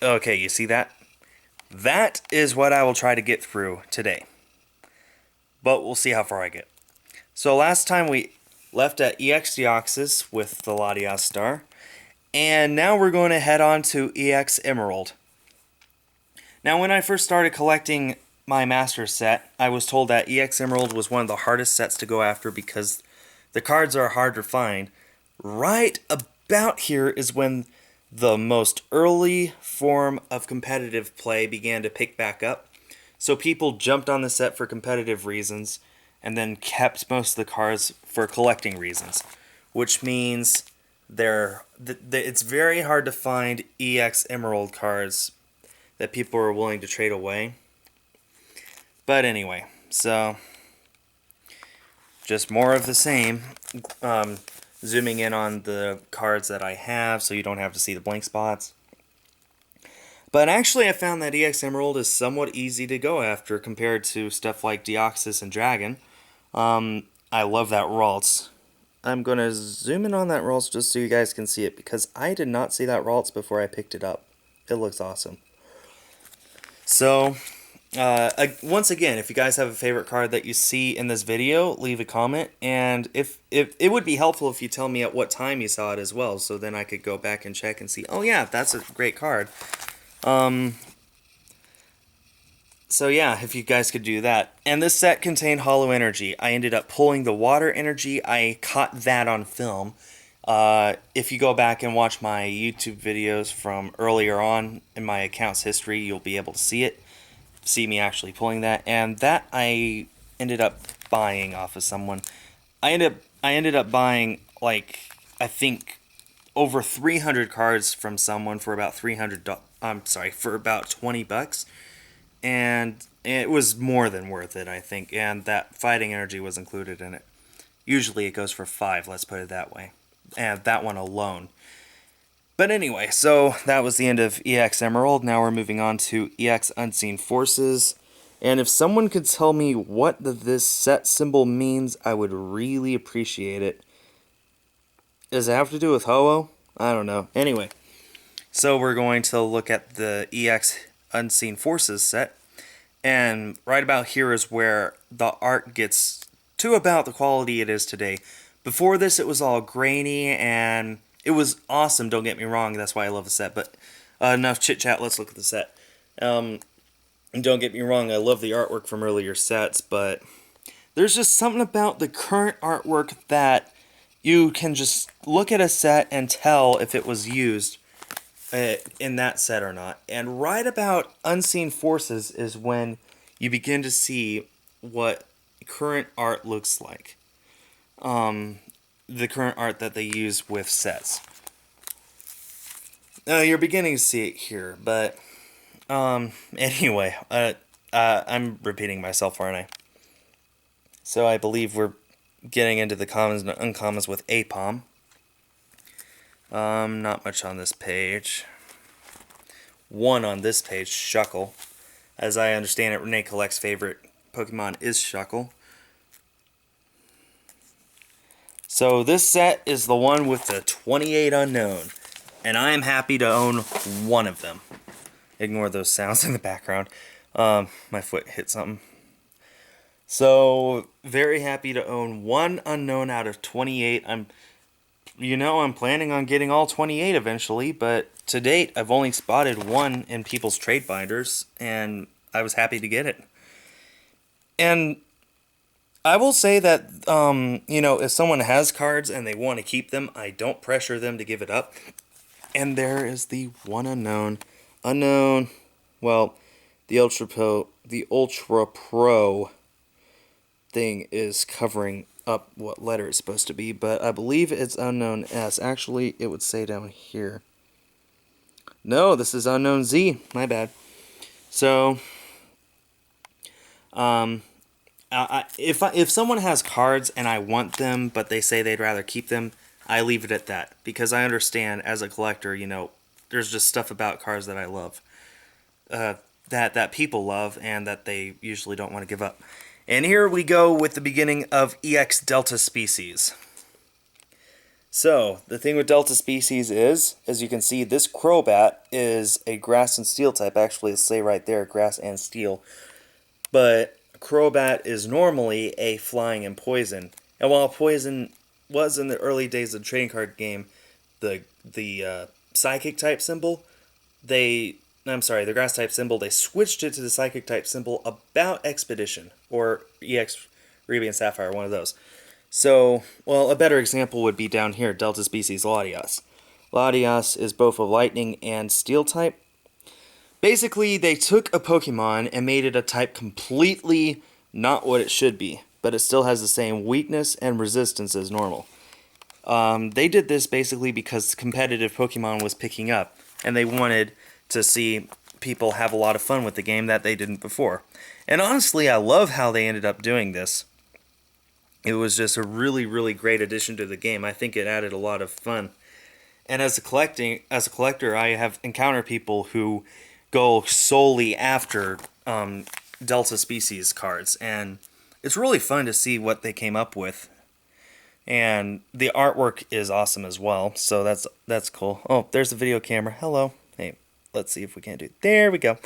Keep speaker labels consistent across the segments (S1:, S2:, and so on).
S1: Okay, you see that? That is what I will try to get through today. But we'll see how far I get. So last time we left at EX Deoxys with the Latias Star. And now we're going to head on to EX Emerald. Now when I first started collecting my master set, I was told that EX Emerald was one of the hardest sets to go after because the cards are hard to find. Right about here is when the most early form of competitive play began to pick back up. So people jumped on the set for competitive reasons and then kept most of the cards for collecting reasons, which means it's very hard to find EX Emerald cards that people are willing to trade away. But anyway, so just more of the same. Zooming in on the cards that I have so you don't have to see the blank spots. But actually I found that EX Emerald is somewhat easy to go after compared to stuff like Deoxys and Dragon. I love that Ralts. I'm going to zoom in on that Ralts just so you guys can see it because I did not see that Ralts before I picked it up. It looks awesome. So, once again, if you guys have a favorite card that you see in this video, leave a comment. And if it would be helpful if you tell me at what time you saw it as well, so then I could go back and check and see, oh yeah, that's a great card. So yeah, if you guys could do that. And this set contained Hollow Energy. I ended up pulling the Water Energy. I caught that on film. If you go back and watch my YouTube videos from earlier on in my account's history, you'll be able to see it. See me actually pulling that. And that I ended up buying off of someone. I ended up buying, like, I think over 300 cards from someone for about for about $20. And it was more than worth it, I think. And that Fighting Energy was included in it. Usually it goes for 5, let's put it that way. And that one alone. But anyway, so that was the end of EX Emerald. Now we're moving on to EX Unseen Forces. And if someone could tell me what this set symbol means, I would really appreciate it. Does it have to do with Ho-Oh? I don't know. Anyway, so we're going to look at the EX Unseen Forces set. And right about here is where the art gets to about the quality it is today. Before this, it was all grainy, and it was awesome, don't get me wrong, that's why I love the set, but enough chit-chat, let's look at the set. And don't get me wrong, I love the artwork from earlier sets, but there's just something about the current artwork that you can just look at a set and tell if it was used in that set or not. And right about Unseen Forces is when you begin to see what current art looks like. The current art that they use with sets. You're beginning to see it here, but anyway, I'm repeating myself, aren't I? So I believe we're getting into the commons and uncommons with Apom. Not much on this page. One on this page, Shuckle. As I understand it, Renee Collect's favorite Pokemon is Shuckle. So this set is the one with the 28 unknown, and I am happy to own one of them. Ignore those sounds in the background. My foot hit something. So very happy to own one unknown out of 28. I'm planning on getting all 28 eventually, but to date I've only spotted one in people's trade binders, and I was happy to get it. And I will say that, if someone has cards and they want to keep them, I don't pressure them to give it up. And there is the one unknown. Well, the Ultra Pro thing is covering up what letter it's supposed to be, but I believe it's unknown S. Actually, it would say down here. No, this is unknown Z. My bad. So, if someone has cards and I want them, but they say they'd rather keep them, I leave it at that. Because I understand, as a collector, there's just stuff about cards that I love. That people love, and that they usually don't want to give up. And here we go with the beginning of EX Delta Species. So, the thing with Delta Species is, as you can see, this Crobat is a grass and steel type. Actually, it's say right there, grass and steel. But Crobat is normally a flying and poison. And while poison was in the early days of the trading card game, the psychic type symbol, the grass type symbol, they switched it to the psychic type symbol about Expedition or EX Ruby and Sapphire, one of those. So, well, a better example would be down here, Delta Species Latias. Latias is both a lightning and steel type. Basically, they took a Pokemon and made it a type completely not what it should be, but it still has the same weakness and resistance as normal. They did this basically because competitive Pokemon was picking up, and they wanted to see people have a lot of fun with the game that they didn't before. And honestly, I love how they ended up doing this. It was just a really, really great addition to the game. I think it added a lot of fun. And as a collector, I have encountered people who go solely after Delta Species cards, and it's really fun to see what they came up with. And the artwork is awesome as well, so that's cool. Oh, there's the video camera. Hello. Hey, let's see if we can't do it. There we go.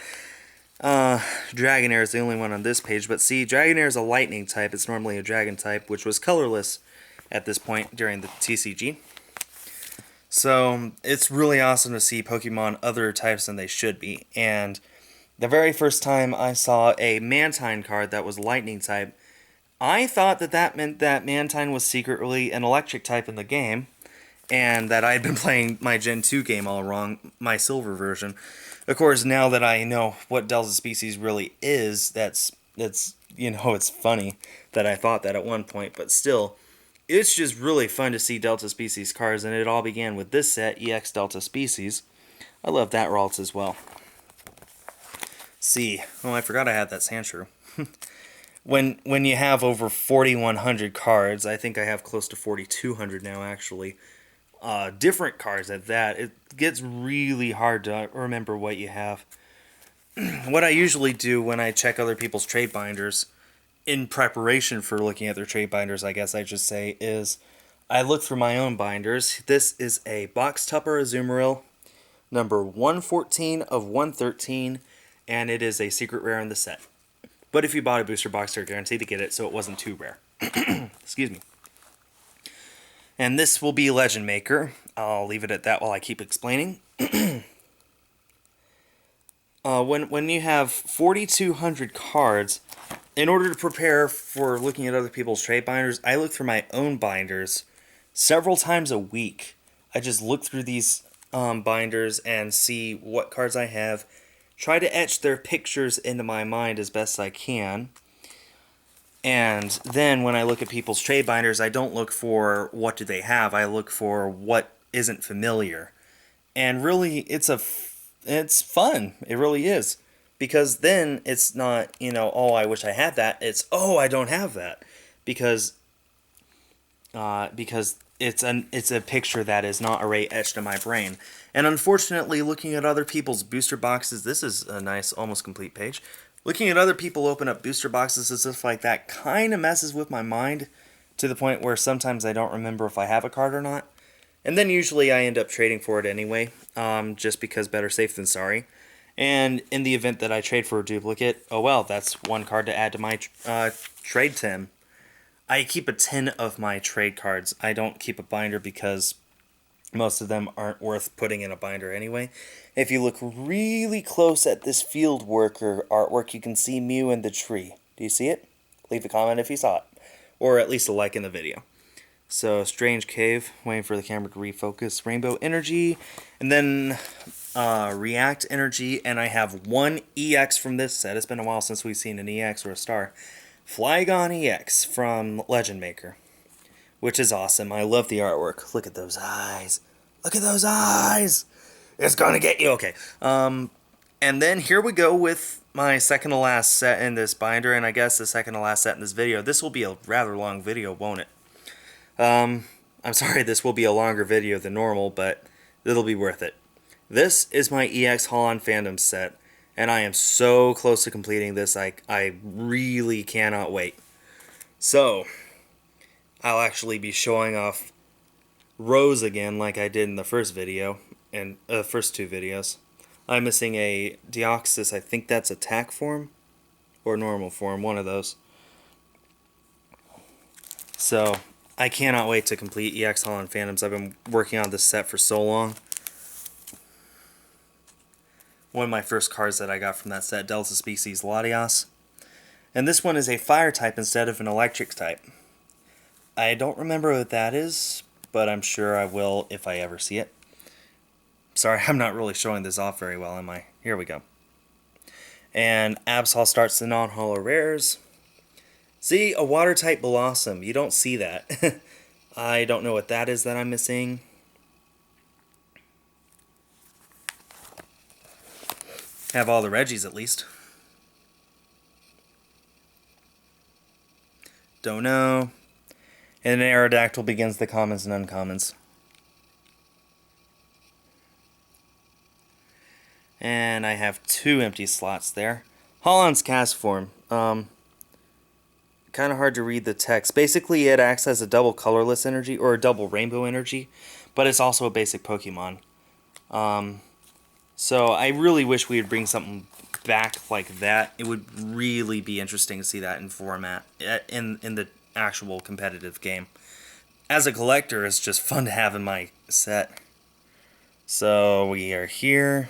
S1: Dragonair is the only one on this page, but see, Dragonair is a lightning type. It's normally a dragon type, which was colorless at this point during the TCG. So, it's really awesome to see Pokemon other types than they should be. And the very first time I saw a Mantine card that was lightning type, I thought that meant that Mantine was secretly an electric type in the game, and that I had been playing my Gen 2 game all wrong, my silver version. Of course, now that I know what Delta Species really is, that's it's funny that I thought that at one point, but still, it's just really fun to see Delta Species cards, and it all began with this set, EX Delta Species. I love that Ralts as well. See, oh, I forgot I had that Sandshrew. When you have over 4,100 cards, I think I have close to 4,200 now, actually. Different cards at that, it gets really hard to remember what you have. What I usually do when I check other people's trade binders, in preparation for looking at their trade binders, I guess I should say, is I look through my own binders. This is a Box Tupper Azumarill, number 114 of 113, and it is a secret rare in the set. But if you bought a booster box, you're guaranteed to get it, so it wasn't too rare. Excuse me. And this will be Legend Maker. I'll leave it at that while I keep explaining. When you have 4,200 cards, in order to prepare for looking at other people's trade binders, I look through my own binders several times a week. I just look through these binders and see what cards I have, try to etch their pictures into my mind as best I can. And then when I look at people's trade binders, I don't look for what do they have, I look for what isn't familiar. And really, it's fun. It really is. Because then it's not, oh, I wish I had that. It's, oh, I don't have that. Because it's a picture that is not already etched in my brain. And unfortunately, looking at other people's booster boxes, this is a nice, almost complete page. Looking at other people open up booster boxes and stuff like that kind of messes with my mind to the point where sometimes I don't remember if I have a card or not. And then usually I end up trading for it anyway, just because better safe than sorry. And in the event that I trade for a duplicate, oh well, that's one card to add to my trade tin. I keep a tin of my trade cards. I don't keep a binder because most of them aren't worth putting in a binder anyway. If you look really close at this field worker artwork, you can see Mew in the tree. Do you see it? Leave a comment if you saw it. Or at least a like in the video. So, Strange Cave, waiting for the camera to refocus. Rainbow Energy, and then React Energy, and I have one EX from this set. It's been a while since we've seen an EX or a star. Flygon EX from Legend Maker, which is awesome. I love the artwork. Look at those eyes. Look at those eyes! It's gonna get you! Okay. And then here we go with my second to last set in this binder, and I guess the second to last set in this video. This will be a rather long video, won't it? I'm sorry, this will be a longer video than normal, but it'll be worth it. This is my EX Holon Phantoms set, and I am so close to completing this, I really cannot wait. So, I'll actually be showing off rows again like I did in the first video, and first two videos. I'm missing a Deoxys, I think that's attack form, or normal form, one of those. So, I cannot wait to complete EX Holon Phantoms. I've been working on this set for so long. One of my first cards that I got from that set, Delta Species Latias. And this one is a fire type instead of an electric type. I don't remember what that is, but I'm sure I will if I ever see it. Sorry, I'm not really showing this off very well, am I? Here we go. And Absol starts the non-holo rares. See, a water type Blossom. You don't see that. I don't know what that is that I'm missing. Have all the Reggies at least. Don't know. And an Aerodactyl begins the commons and uncommons. And I have 2 empty slots there. Holland's cast form. Kind of hard to read the text. Basically, it acts as a double colorless energy, or a double rainbow energy, but it's also a basic Pokemon. So I really wish we would bring something back like that. It would really be interesting to see that in format, in the actual competitive game. As a collector, it's just fun to have in my set. So we are here.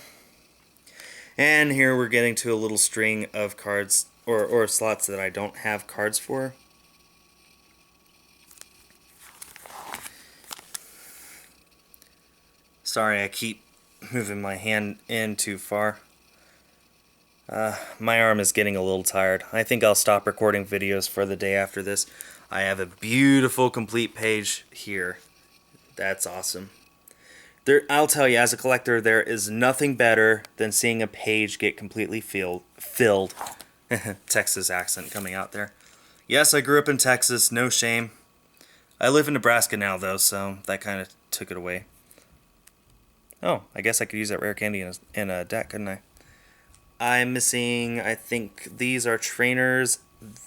S1: And here we're getting to a little string of cards, or slots that I don't have cards for. Sorry, I keep moving my hand in too far. My arm is getting a little tired. I think I'll stop recording videos for the day after this. I have a beautiful complete page here. That's awesome. I'll tell you, as a collector, there is nothing better than seeing a page get completely filled. Texas accent coming out there. Yes, I grew up in Texas, no shame. I live in Nebraska now, though, so that kind of took it away. Oh, I guess I could use that rare candy in a deck, couldn't I? I'm missing, I think these are trainers.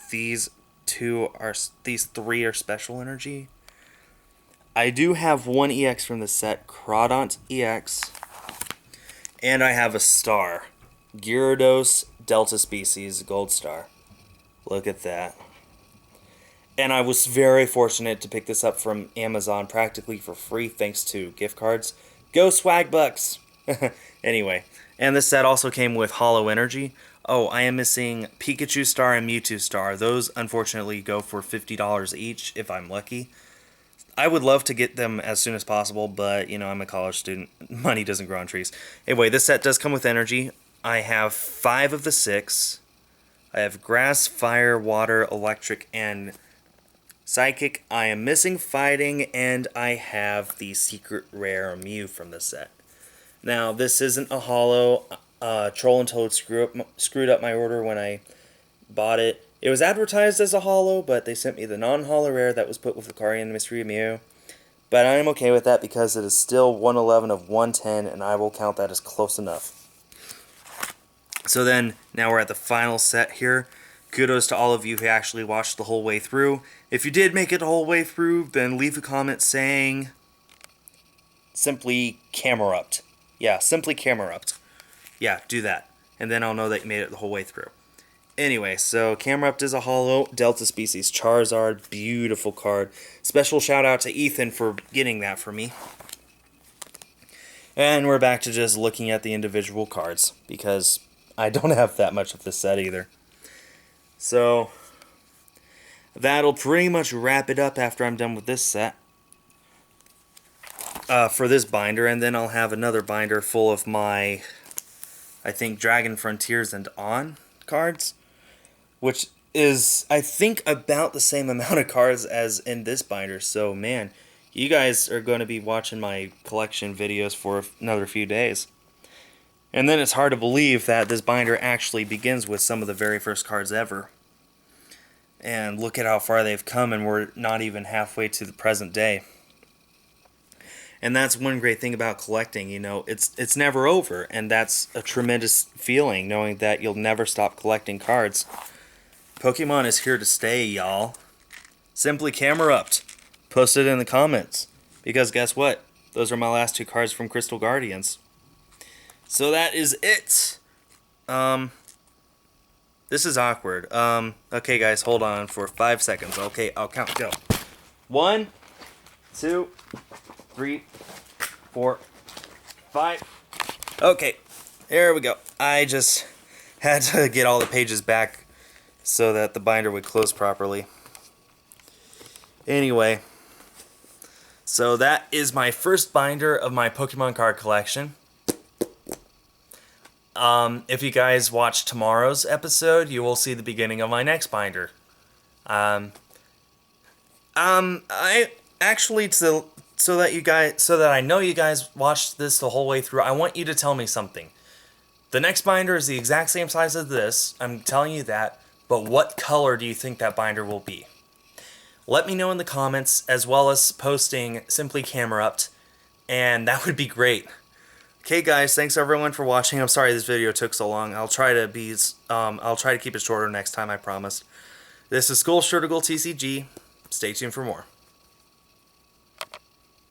S1: These 3 are special energy. I do have 1 EX from the set, Crawdont EX, and I have a star, Gyarados Delta Species Gold Star. Look at that. And I was very fortunate to pick this up from Amazon practically for free thanks to gift cards. Go Swag Bucks! Anyway, and this set also came with Holo Energy. Oh, I am missing Pikachu Star and Mewtwo Star. Those unfortunately go for $50 each if I'm lucky. I would love to get them as soon as possible, but, you know, I'm a college student. Money doesn't grow on trees. Anyway, this set does come with energy. I have 5 of the 6. I have grass, fire, water, electric, and psychic. I am missing fighting, and I have the secret rare Mew from the set. Now, this isn't a holo. Troll and Toad screwed up my order when I bought it. It was advertised as a holo, but they sent me the non-holo rare that was put with Lucario Mystery Mew. But I am okay with that because it is still 111 of 110, and I will count that as close enough. So then, now we're at the final set here. Kudos to all of you who actually watched the whole way through. If you did make it the whole way through, then leave a comment saying simply Camerupt. Yeah, simply Camerupt. Yeah, do that. And then I'll know that you made it the whole way through. Anyway, so Camerupt is a holo, Delta Species Charizard, beautiful card. Special shout out to Ethan for getting that for me. And we're back to just looking at the individual cards, because I don't have that much of this set either. So, that'll pretty much wrap it up after I'm done with this set. For this binder, and then I'll have another binder full of my, I think, Dragon Frontiers and On cards, which is, I think, about the same amount of cards as in this binder. So, man, you guys are going to be watching my collection videos for another few days. And then it's hard to believe that this binder actually begins with some of the very first cards ever. And look at how far they've come, and we're not even halfway to the present day. And that's one great thing about collecting, you know, it's never over, and that's a tremendous feeling, knowing that you'll never stop collecting cards. Pokemon is here to stay, y'all. Simply Camerupt. Post it in the comments. Because guess what? Those are my last 2 cards from Crystal Guardians. So that is it. This is awkward. Okay, guys, hold on for 5 seconds. Okay, I'll count. Go. 1, 2, 3, 4, 5. Okay, there we go. I just had to get all the pages back so that the binder would close properly. Anyway, so that is my first binder of my Pokemon card collection. If you guys watch tomorrow's episode, you will see the beginning of my next binder. I actually, so that I know you guys watched this the whole way through, I want you to tell me something. The next binder is the exact same size as this, I'm telling you that, but what color do you think that binder will be? Let me know in the comments, as well as posting Simply Camera Upped, and that would be great. Okay, guys, thanks everyone for watching. I'm sorry this video took so long. I'll try to keep it shorter next time, I promise. This is Skull Shirtigal TCG. Stay tuned for more.